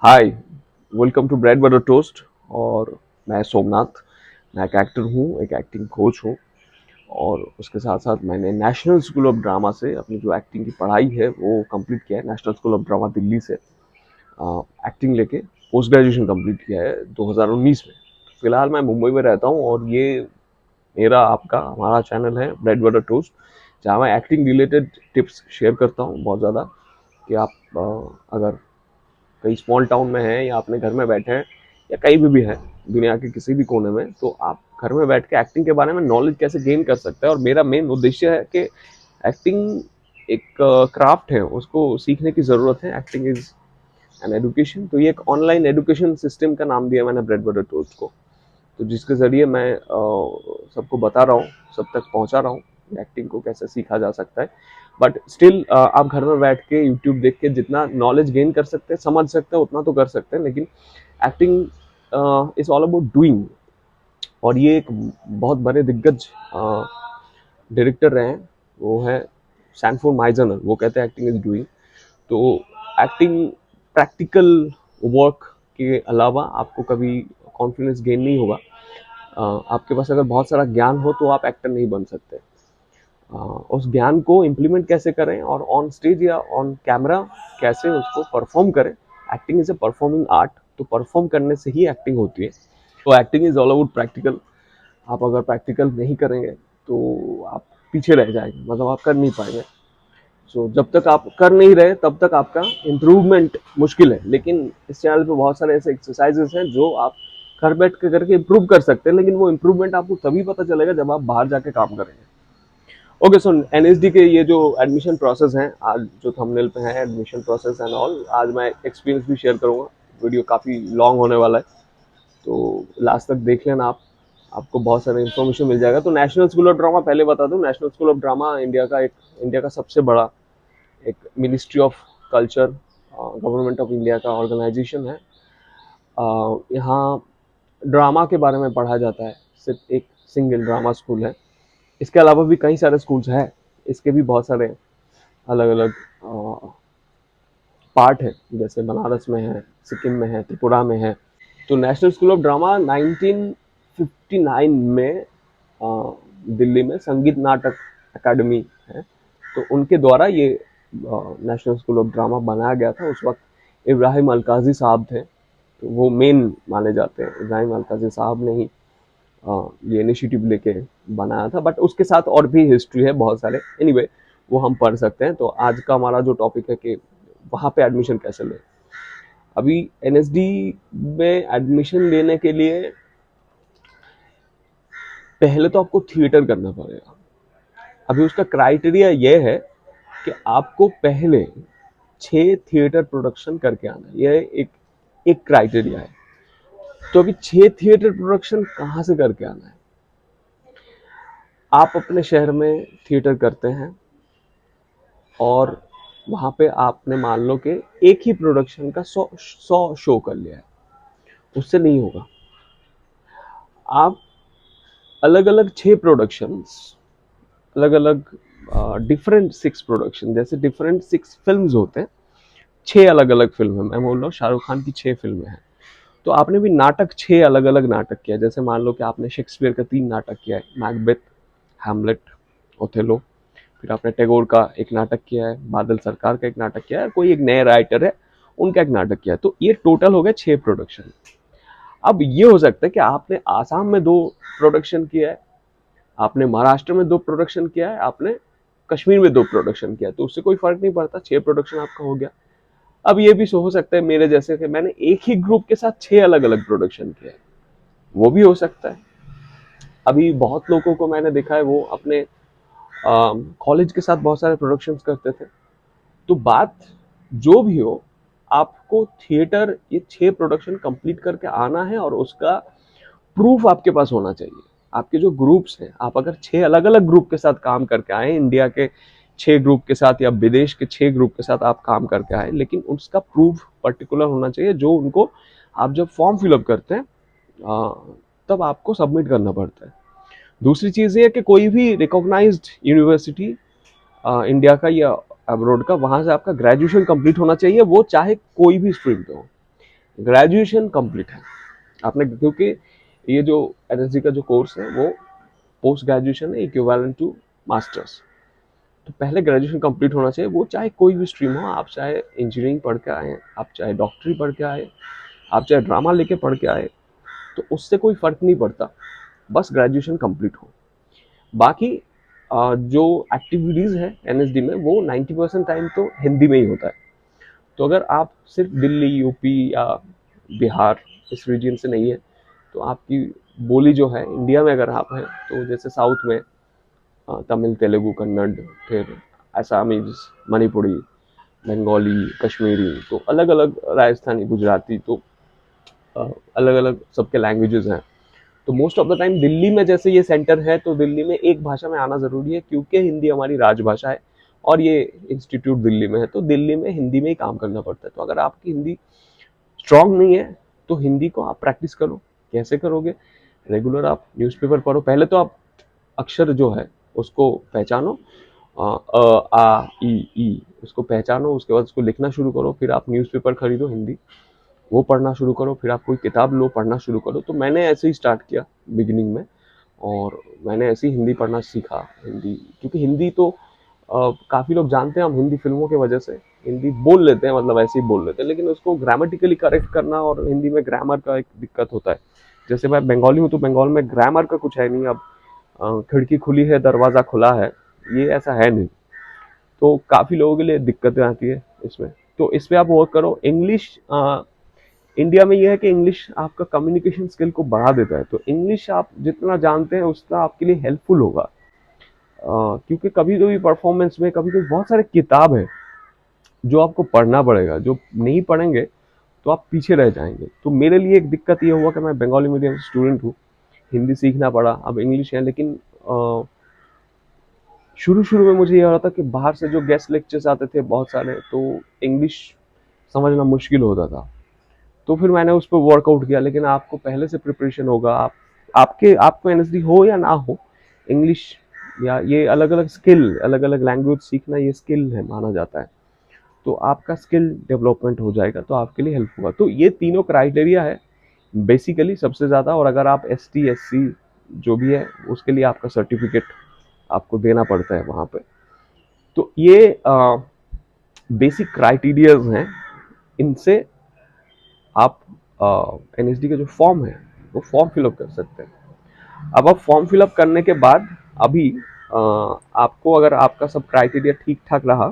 Hi. Welcome to bread butter toast. और मैं सोमनाथ। मैं एक एक्टर हूँ, एक एक्टिंग कोच हूँ। और उसके साथ साथ मैंने नेशनल स्कूल ऑफ ड्रामा से अपनी जो एक्टिंग की पढ़ाई है वो कंप्लीट किया है। National school of drama Delhi से एक्टिंग लेके पोस्ट ग्रेजुएशन कंप्लीट किया है 2019 में। फिलहाल मैं मुंबई में रहता हूँ और ये मेरा आपका हमारा चैनल है ब्रेड बटर टोस्ट, जहाँ मैं एक्टिंग रिलेटेड टिप्स शेयर करता हूँ बहुत ज़्यादा। कि आप अगर कहीं स्मॉल टाउन में हैं या अपने घर में बैठे हैं या कहीं भी है दुनिया के किसी भी कोने में, तो आप घर में बैठ के एक्टिंग के बारे में नॉलेज कैसे गेन कर सकते हैं। और मेरा मेन उद्देश्य है कि एक्टिंग एक क्राफ्ट है, उसको सीखने की ज़रूरत है। Acting is an education. तो ये एक ऑनलाइन एजुकेशन सिस्टम का नाम दिया मैंने ब्रेड बटर टोस्ट को। तो जिसके ज़रिए मैं सबको बता रहा हूँ, सब तक पहुँचा रहा हूँ एक्टिंग को कैसे सीखा जा सकता है। बट स्टिल आप घर में बैठ के यूट्यूब देख के जितना नॉलेज गेन कर सकते हैं, समझ सकते हैं, उतना तो कर सकते हैं। लेकिन acting is all about doing. और ये एक बहुत बड़े दिग्गज डायरेक्टर रहे हैं, वो है सैनफोर्ड माइजनर। वो कहते हैं एक्टिंग इज डूइंग। तो एक्टिंग प्रैक्टिकल वर्क के अलावा आपको कभी कॉन्फिडेंस गेन नहीं होगा। आपके पास अगर बहुत सारा ज्ञान हो तो आप एक्टर नहीं बन सकते। उस ज्ञान को इम्प्लीमेंट कैसे करें और ऑन स्टेज या ऑन कैमरा कैसे उसको परफॉर्म करें। Acting is a performing art. तो परफॉर्म करने से ही एक्टिंग होती है। तो acting is all about practical. आप अगर प्रैक्टिकल नहीं करेंगे तो आप पीछे रह जाएंगे, मतलब आप कर नहीं पाएंगे। जब तक आप कर नहीं रहे तब तक आपका इम्प्रूवमेंट मुश्किल है। लेकिन इस चैनल पे बहुत सारे ऐसे एक्सरसाइजेस हैं जो आप घर बैठ के करके इम्प्रूव कर सकते हैं। लेकिन वो इम्प्रूवमेंट आपको तभी पता चलेगा जब आप बाहर जाके काम करेंगे। ओके, सो एनएसडी के ये जो एडमिशन प्रोसेस हैं, आज जो थंबनेल पे है एडमिशन प्रोसेस एंड ऑल, आज मैं एक्सपीरियंस भी शेयर करूंगा। वीडियो काफ़ी लॉन्ग होने वाला है, तो लास्ट तक देख लेना आप। आपको बहुत सारा इन्फॉर्मेशन मिल जाएगा। तो नेशनल स्कूल ऑफ ड्रामा, पहले बता दूं, national school of drama India का सबसे बड़ा एक ministry of culture, government of India का ऑर्गेनाइजेशन है। यहाँ ड्रामा के बारे में पढ़ा जाता है। सिर्फ एक सिंगल ड्रामा स्कूल है। इसके अलावा भी कई सारे स्कूल्स हैं। इसके भी बहुत सारे अलग अलग पार्ट है, जैसे बनारस में है, सिक्किम में है, त्रिपुरा में है। तो नेशनल स्कूल ऑफ ड्रामा 1959 में दिल्ली में संगीत नाटक अकादमी है। तो उनके द्वारा ये नेशनल स्कूल ऑफ ड्रामा बनाया गया था। उस वक्त इब्राहिम अलकाजी साहब थे, तो वो मेन माने जाते हैं। इब्राहिम अलकाजी साहब ने ही ये इनिशिएटिव लेके बनाया था। बट उसके साथ और भी हिस्ट्री है बहुत सारे। एनीवे, वो हम पढ़ सकते हैं। तो आज का हमारा जो टॉपिक है कि वहाँ पे एडमिशन कैसे लें। अभी एनएसडी में एडमिशन लेने के लिए पहले तो आपको थिएटर करना पड़ेगा। अभी उसका क्राइटेरिया ये है कि आपको पहले 6 थिएटर प्रोडक्शन करके आना है। यह एक क्राइटेरिया है। तो अभी 6 थिएटर प्रोडक्शन कहाँ से करके आना है? आप अपने शहर में थिएटर करते हैं और वहाँ पे आपने मान लो कि एक ही प्रोडक्शन का 100 शो कर लिया है। उससे नहीं होगा। आप अलग अलग 6 प्रोडक्शंस, अलग अलग डिफरेंट 6 प्रोडक्शन, जैसे डिफरेंट 6 फिल्म्स होते हैं। 6 अलग अलग फिल्म है। मैं बोल रहा हूँ शाहरुख खान की 6 फिल्में हैं। तो आपने भी नाटक 6 अलग अलग नाटक किया। जैसे मान लो कि आपने शेक्सपियर का 3 नाटक किया है, मैकबेथ, हैमलेट, ओथेलो। फिर आपने टैगोर का एक नाटक किया है, बादल सरकार का एक नाटक किया है, कोई एक नए राइटर है उनका एक नाटक किया है। तो ये टोटल हो गया 6 प्रोडक्शन। अब ये हो सकता है कि आपने आसाम में 2 प्रोडक्शन किया है, आपने महाराष्ट्र में 2 प्रोडक्शन किया है, आपने कश्मीर में 2 प्रोडक्शन किया है। तो उससे कोई फर्क नहीं पड़ता, 6 प्रोडक्शन आपका हो गया। अब ये भी हो सकता है मेरे जैसे कि मैंने एक ही ग्रुप के साथ 6 अलग अलग प्रोडक्शन किया है, वो भी हो सकता है। अभी बहुत लोगों को मैंने देखा है, वो अपने कॉलेज के साथ बहुत सारे प्रोडक्शंस करते थे। तो बात जो भी हो, आपको थिएटर ये 6 प्रोडक्शन कंप्लीट करके आना है और उसका प्रूफ आपके पास होना चाहिए। आपके जो ग्रुप्स हैं, आप अगर 6 अलग अलग ग्रुप के साथ काम करके आए, इंडिया के 6 ग्रुप के साथ या विदेश के 6 ग्रुप के साथ आप काम करके आए, लेकिन उसका प्रूफ पर्टिकुलर होना चाहिए जो उनको, आप जब फॉर्म फिलअप करते हैं तब आपको सबमिट करना पड़ता है। दूसरी चीज़ ये है कि कोई भी रिकॉग्नाइज्ड यूनिवर्सिटी इंडिया का या अब्रॉड का, वहाँ से आपका ग्रेजुएशन कंप्लीट होना चाहिए, वो चाहे कोई भी स्ट्रीम पे हो। ग्रेजुएशन कंप्लीट है आपने, क्योंकि ये जो एनएसडी का जो कोर्स है वो पोस्ट ग्रेजुएशन है, इक्विवेलेंट टू मास्टर्स। तो पहले ग्रेजुएशन कंप्लीट होना चाहिए, वो चाहे कोई भी स्ट्रीम हो, आप चाहे इंजीनियरिंग पढ़ के आए, आप चाहे डॉक्टरी पढ़ के आए, आप चाहे ड्रामा लेके पढ़ के आए, तो उससे कोई फ़र्क नहीं पड़ता, बस ग्रेजुएशन कंप्लीट हो। बाकी जो एक्टिविटीज़ है एनएसडी में वो 90% टाइम तो हिंदी में ही होता है। तो अगर आप सिर्फ दिल्ली, यूपी या बिहार इस रीजन से नहीं है, तो आपकी बोली जो है इंडिया में अगर आप हैं, तो जैसे साउथ में तमिल, तेलुगु, कन्नड़, फिर असमीज, मणिपुरी, बंगाली, कश्मीरी, तो अलग अलग, राजस्थानी, गुजराती, तो अलग अलग सबके लैंग्वेजेस हैं। तो most of the time Delhi में जैसे ये सेंटर है, तो दिल्ली में एक भाषा में आना ज़रूरी है, क्योंकि हिंदी हमारी राजभाषा है और ये इंस्टीट्यूट दिल्ली में है, तो दिल्ली में हिंदी में ही काम करना पड़ता है। तो अगर आपकी हिंदी स्ट्रांग नहीं है, तो हिंदी को आप प्रैक्टिस करो। कैसे करोगे? रेगुलर आप न्यूज़पेपर पढ़ो। पहले तो आप अक्षर जो है उसको पहचानो, आ ई ई उसको पहचानो, उसके बाद उसको लिखना शुरू करो। फिर आप न्यूज़पेपर खरीदो हिंदी, वो पढ़ना शुरू करो। फिर आप कोई किताब लो, पढ़ना शुरू करो। तो मैंने ऐसे ही स्टार्ट किया बिगिनिंग में, और मैंने ऐसे ही हिंदी पढ़ना सीखा। हिंदी, क्योंकि हिंदी तो काफ़ी लोग जानते हैं, हम हिंदी फिल्मों की वजह से हिंदी बोल लेते हैं, मतलब ऐसे ही बोल लेते हैं, लेकिन उसको ग्रामेटिकली करेक्ट करना, और हिंदी में ग्रामर का एक दिक्कत होता है। जैसे मैं बंगाली हूँ, तो बंगाल में ग्रामर का कुछ है नहीं। अब खिड़की खुली है, दरवाज़ा खुला है, ये ऐसा है नहीं। तो काफ़ी लोगों के लिए दिक्कतें आती है इसमें। तो इस पे आप वर्क करो। इंग्लिश, इंडिया में ये है कि इंग्लिश आपका कम्युनिकेशन स्किल को बढ़ा देता है। तो इंग्लिश आप जितना जानते हैं उतना आपके लिए हेल्पफुल होगा। क्योंकि कभी कभी परफॉर्मेंस में, कभी कभी बहुत सारे किताब है जो आपको पढ़ना पड़ेगा, जो नहीं पढ़ेंगे तो आप पीछे रह जाएंगे। तो मेरे लिए एक दिक्कत ये हुआ कि मैं बंगाली मीडियम स्टूडेंट हूँ, हिंदी सीखना पड़ा। अब इंग्लिश है, लेकिन शुरू शुरू में मुझे ये हो रहा था कि बाहर से जो गेस्ट लेक्चर्स आते थे बहुत सारे, तो इंग्लिश समझना मुश्किल होता था। तो फिर मैंने उस पर वर्कआउट किया। लेकिन आपको पहले से प्रिपरेशन होगा। आपको एनएसडी हो या ना हो, इंग्लिश या ये अलग अलग स्किल, अलग अलग लैंग्वेज सीखना, ये स्किल है, माना जाता है। तो आपका स्किल डेवलपमेंट हो जाएगा, तो आपके लिए हेल्प होगा। तो ये तीनों क्राइटेरिया है बेसिकली सबसे ज़्यादा। और अगर आप ST SC जो भी है, उसके लिए आपका सर्टिफिकेट आपको देना पड़ता है वहाँ पे। तो ये बेसिक क्राइटेरियाज हैं। इनसे आप एनएसडी का जो फॉर्म है वो फॉर्म फिलअप कर सकते हैं। अब आप फॉर्म फिलअप करने के बाद, अभी आपको अगर आपका सब क्राइटेरिया ठीक ठाक रहा,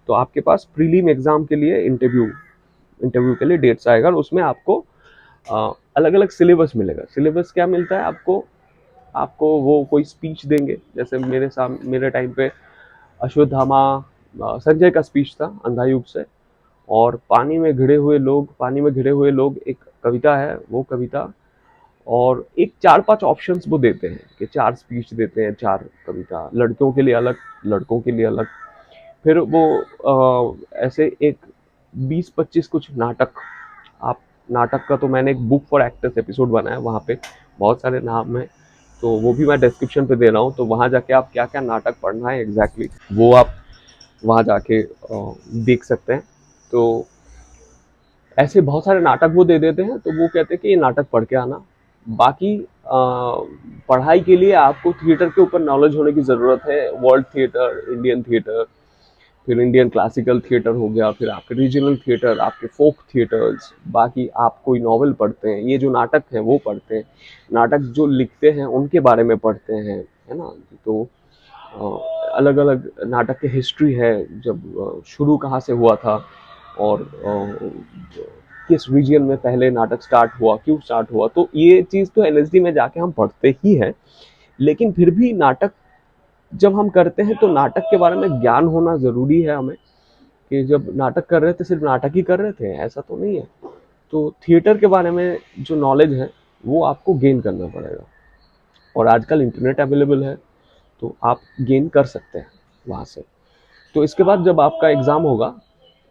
तो आपके पास प्रीलिम एग्जाम के लिए इंटरव्यू के लिए डेट्स आएगा, और उसमें आपको अलग अलग सिलेबस मिलेगा। सिलेबस क्या मिलता है आपको? आपको वो कोई स्पीच देंगे, जैसे मेरे टाइम पे अश्वत्थामा संजय का स्पीच था अंधायुग से। और पानी में घिरे हुए लोग एक कविता है, वो कविता, और एक 4-5 ऑप्शंस वो देते हैं कि 4 स्पीच देते हैं, 4 कविता, लड़कियों के लिए अलग, लड़कों के लिए अलग। फिर वो ऐसे एक 20-25 कुछ नाटक। आप नाटक का तो मैंने एक बुक फॉर एक्टर्स एपिसोड बनाया, वहाँ पे बहुत सारे नाम हैं, तो वो भी मैं डिस्क्रिप्शन पे दे रहा हूँ। तो वहाँ जाके आप क्या क्या नाटक पढ़ना है एग्जैक्टली, वो आप वहाँ जाके देख सकते हैं। तो ऐसे बहुत सारे नाटक वो दे देते हैं, तो वो कहते हैं कि ये नाटक पढ़ के आना। बाकी पढ़ाई के लिए आपको थिएटर के ऊपर नॉलेज होने की ज़रूरत है। वर्ल्ड थिएटर, इंडियन थिएटर, फिर इंडियन क्लासिकल थिएटर हो गया, फिर आपके रीजनल थिएटर, आपके फोक थिएटर्स। बाकी आप कोई नॉवल पढ़ते हैं, ये जो नाटक है वो पढ़ते हैं, नाटक जो लिखते हैं उनके बारे में पढ़ते हैं, है ना। तो अलग अलग नाटक की हिस्ट्री है, जब शुरू कहाँ से हुआ था, और किस रीजन में पहले नाटक स्टार्ट हुआ, क्यों स्टार्ट हुआ। तो ये चीज़ तो एनएसडी में जाके हम पढ़ते ही हैं। लेकिन फिर भी नाटक जब हम करते हैं, तो नाटक के बारे में ज्ञान होना ज़रूरी है हमें, कि जब नाटक कर रहे थे सिर्फ नाटक ही कर रहे थे, ऐसा तो नहीं है। तो थिएटर के बारे में जो नॉलेज है वो आपको गेन करना पड़ेगा। और आजकल इंटरनेट अवेलेबल है, तो आप गेन कर सकते हैं वहाँ से। तो इसके बाद जब आपका एग्ज़ाम होगा,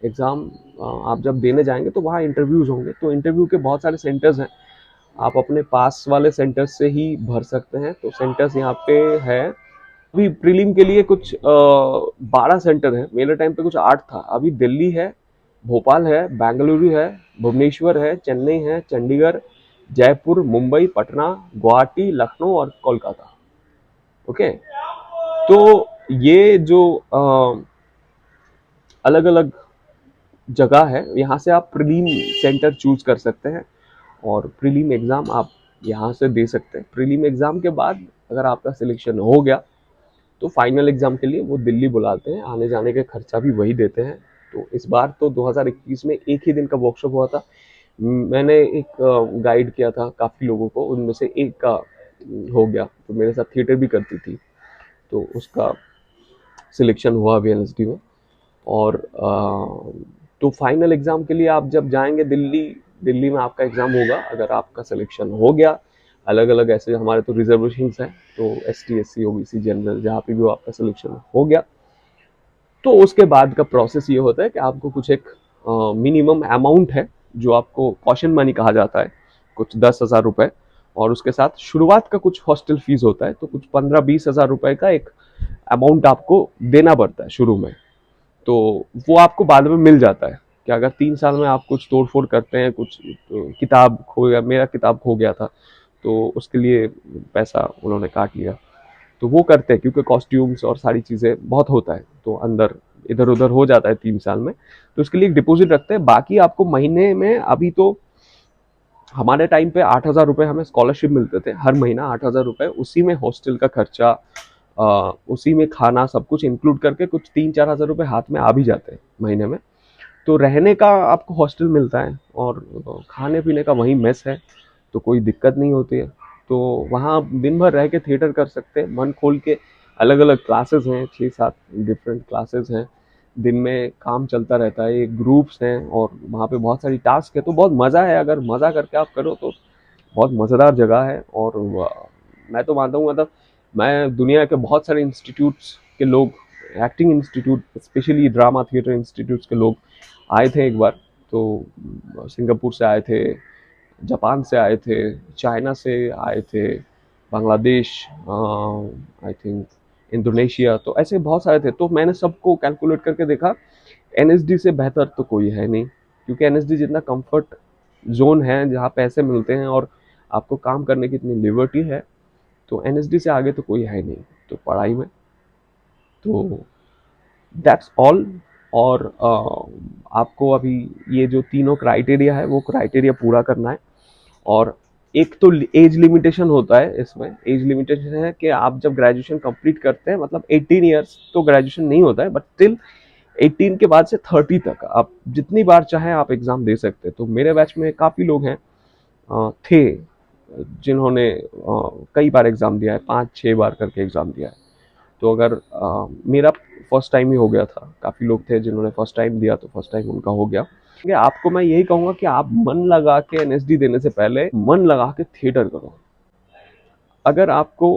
एग्ज़ाम आप जब देने जाएंगे, तो वहाँ इंटरव्यूज़ होंगे। तो इंटरव्यू के बहुत सारे सेंटर्स हैं, आप अपने पास वाले सेंटर्स से ही भर सकते हैं। तो सेंटर्स यहाँ पे है। अभी प्रीलिम के लिए कुछ 12 सेंटर है, मेरे टाइम पे कुछ 8 था। अभी दिल्ली है, भोपाल है, बेंगलुरु है, भुवनेश्वर है, चेन्नई है, चंडीगढ़, जयपुर, मुंबई, पटना, गुवाहाटी, लखनऊ और कोलकाता। ओके, तो ये जो अलग अलग जगह है, यहाँ से आप प्रीलिम सेंटर चूज कर सकते हैं और प्रीलिम एग्ज़ाम आप यहाँ से दे सकते हैं। प्रीलिम एग्ज़ाम के बाद अगर आपका सिलेक्शन हो गया तो फाइनल एग्ज़ाम के लिए वो दिल्ली बुलाते हैं, आने जाने के खर्चा भी वही देते हैं। तो इस बार तो 2021 में एक ही दिन का वर्कशॉप हुआ था। मैंने एक गाइड किया था काफ़ी लोगों को, उनमें से एक का हो गया, तो मेरे साथ थिएटर भी करती थी, तो उसका सिलेक्शन हुआ वीएलएसडी में। और तो फाइनल एग्ज़ाम के लिए आप जब जाएंगे दिल्ली, दिल्ली में आपका एग्ज़ाम होगा। अगर आपका सिलेक्शन हो गया, अलग अलग ऐसे हमारे तो रिजर्वेशन हैं, तो एसटी, एससी, ओबीसी, जनरल, जहाँ पे भी आपका सिलेक्शन हो गया, तो उसके बाद का प्रोसेस ये होता है कि आपको कुछ एक मिनिमम अमाउंट है जो आपको कॉशन मनी कहा जाता है, कुछ 10,000 रुपये, और उसके साथ शुरुआत का कुछ हॉस्टल फीस होता है, तो कुछ 15-20 हज़ार रुपये का एक अमाउंट आपको देना पड़ता है शुरू में। तो वो आपको बाद में मिल जाता है कि अगर 3 साल में आप कुछ तोड़ फोड़ करते हैं, कुछ तो किताब खो गया, मेरा किताब खो गया था, तो उसके लिए पैसा उन्होंने काट लिया, तो वो करते हैं क्योंकि कॉस्ट्यूम्स और सारी चीज़ें बहुत होता है, तो अंदर इधर उधर हो जाता है 3 साल में, तो उसके लिए एक डिपॉजिट रखते हैं। बाकी आपको महीने में, अभी तो हमारे टाइम पे 8,000 रुपये हमें स्कॉलरशिप मिलते थे हर महीना, 8,000 रुपये, उसी में हॉस्टल का खर्चा, उसी में खाना, सब कुछ इंक्लूड करके कुछ 3-4 हज़ार रुपये हाथ में आ भी जाते हैं महीने में। तो रहने का आपको हॉस्टल मिलता है और खाने पीने का वहीं मेस है, तो कोई दिक्कत नहीं होती है। तो वहाँ दिन भर रह के थिएटर कर सकते हैं मन खोल के। अलग अलग क्लासेस हैं, 6-7 डिफरेंट क्लासेस हैं, दिन में काम चलता रहता है, एक ग्रुप्स हैं और वहाँ पे बहुत सारी टास्क है, तो बहुत मज़ा है। अगर मज़ा करके आप करो तो बहुत मज़ेदार जगह है। और मैं तो मानता हूँ, मतलब मैं दुनिया के बहुत सारे इंस्टीट्यूट्स के लोग, acting institute, specially drama theatre institutes के लोग आए थे एक बार। तो सिंगापुर से आए थे, जापान से आए थे, चाइना से आए थे, बांग्लादेश, आई थिंक इंडोनेशिया, तो ऐसे बहुत सारे थे। तो मैंने सबको कैलकुलेट करके देखा, एनएसडी से बेहतर तो कोई है नहीं, क्योंकि एनएसडी जितना कंफर्ट जोन है, जहाँ पैसे मिलते हैं और आपको काम करने की इतनी लिबर्टी है, तो एनएसडी से आगे तो कोई है नहीं तो पढ़ाई में। तो दैट्स ऑल। और आपको अभी ये जो तीनों क्राइटेरिया है वो क्राइटेरिया पूरा करना है। और एक तो एज लिमिटेशन होता है, इसमें एज लिमिटेशन है कि आप जब ग्रेजुएशन कंप्लीट करते हैं, मतलब 18 ईयर्स तो ग्रेजुएशन नहीं होता है, बट स्टिल 18 के बाद से 30 तक आप जितनी बार चाहें आप एग्ज़ाम दे सकते हैं। तो मेरे बैच में काफ़ी लोग हैं, थे, जिन्होंने कई बार एग्ज़ाम दिया है, 5-6 बार करके एग्ज़ाम दिया है। तो अगर मेरा फर्स्ट टाइम ही हो गया था, काफ़ी लोग थे जिन्होंने फर्स्ट टाइम दिया, तो फर्स्ट टाइम उनका हो गया। आपको मैं यही कहूँगा कि आप मन लगा के एनएसडी देने से पहले मन लगा के थिएटर करो। अगर आपको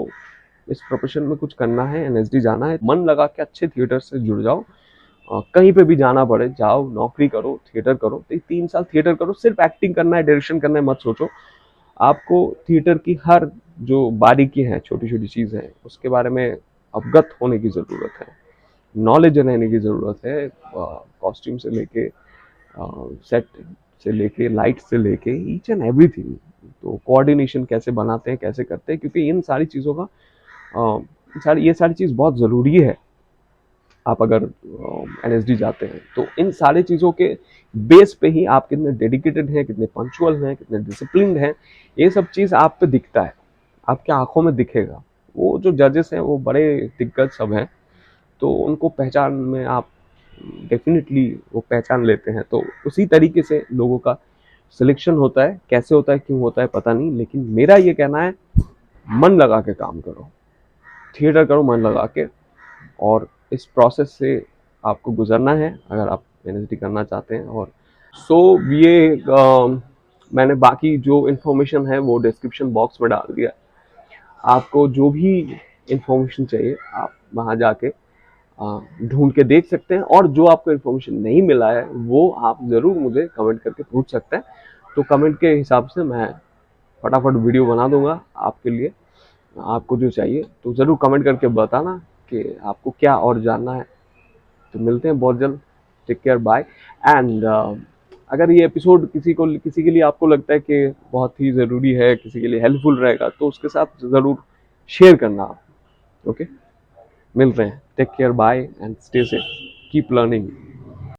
इस प्रोफेशन में कुछ करना है, एनएसडी जाना है, मन लगा के अच्छे थिएटर से जुड़ जाओ। कहीं पे भी जाना पड़े जाओ, नौकरी करो, थिएटर करो, तो 3 साल थिएटर करो। सिर्फ एक्टिंग करना है, डायरेक्शन करना है मत सोचो। आपको थिएटर की हर जो बारीकी है, छोटी छोटी चीज़ है, उसके बारे में अवगत होने की ज़रूरत है, नॉलेज रहने की ज़रूरत है। कॉस्ट्यूम से लेके सेट से लेके लाइट से लेके ईच एंड एवरीथिंग, तो कोऑर्डिनेशन कैसे बनाते हैं, कैसे करते हैं, क्योंकि इन सारी चीज़ों का ये सारी चीज़ बहुत ज़रूरी है। आप अगर एनएसडी जाते हैं तो इन सारी चीज़ों के बेस पे ही आप कितने डेडिकेटेड हैं, कितने पंचुअल हैं, कितने डिसिप्लिन्ड हैं, ये सब चीज़ आप पे दिखता है, आपके आंखों में दिखेगा। वो जो जजेस हैं वो बड़े दिग्गज सब हैं, तो उनको पहचान में आप डेफिनेटली वो पहचान लेते हैं। तो उसी तरीके से लोगों का सिलेक्शन होता है, कैसे होता है, क्यों होता है, पता नहीं, लेकिन मेरा ये कहना है, मन लगा के काम करो, थिएटर करो मन लगा के, और इस प्रोसेस से आपको गुजरना है अगर आप एनएसडी करना चाहते हैं। और सो ये मैंने बाकी जो इन्फॉर्मेशन है वो डिस्क्रिप्शन बॉक्स में डाल दिया। आपको जो भी इन्फॉर्मेशन चाहिए आप वहाँ जाके ढूंढ के देख सकते हैं, और जो आपको इन्फॉर्मेशन नहीं मिला है वो आप ज़रूर मुझे कमेंट करके पूछ सकते हैं। तो कमेंट के हिसाब से मैं फटाफट वीडियो बना दूंगा आपके लिए। आपको जो चाहिए तो ज़रूर कमेंट करके बताना कि आपको क्या और जानना है। तो मिलते हैं बहुत जल्द। Take care, bye. एंड अगर ये एपिसोड किसी के लिए आपको लगता है कि बहुत ही ज़रूरी है, किसी के लिए हेल्पफुल रहेगा, तो उसके साथ ज़रूर शेयर करना आप। ओके, मिल रहे हैं। Take care, bye and stay safe, keep learning.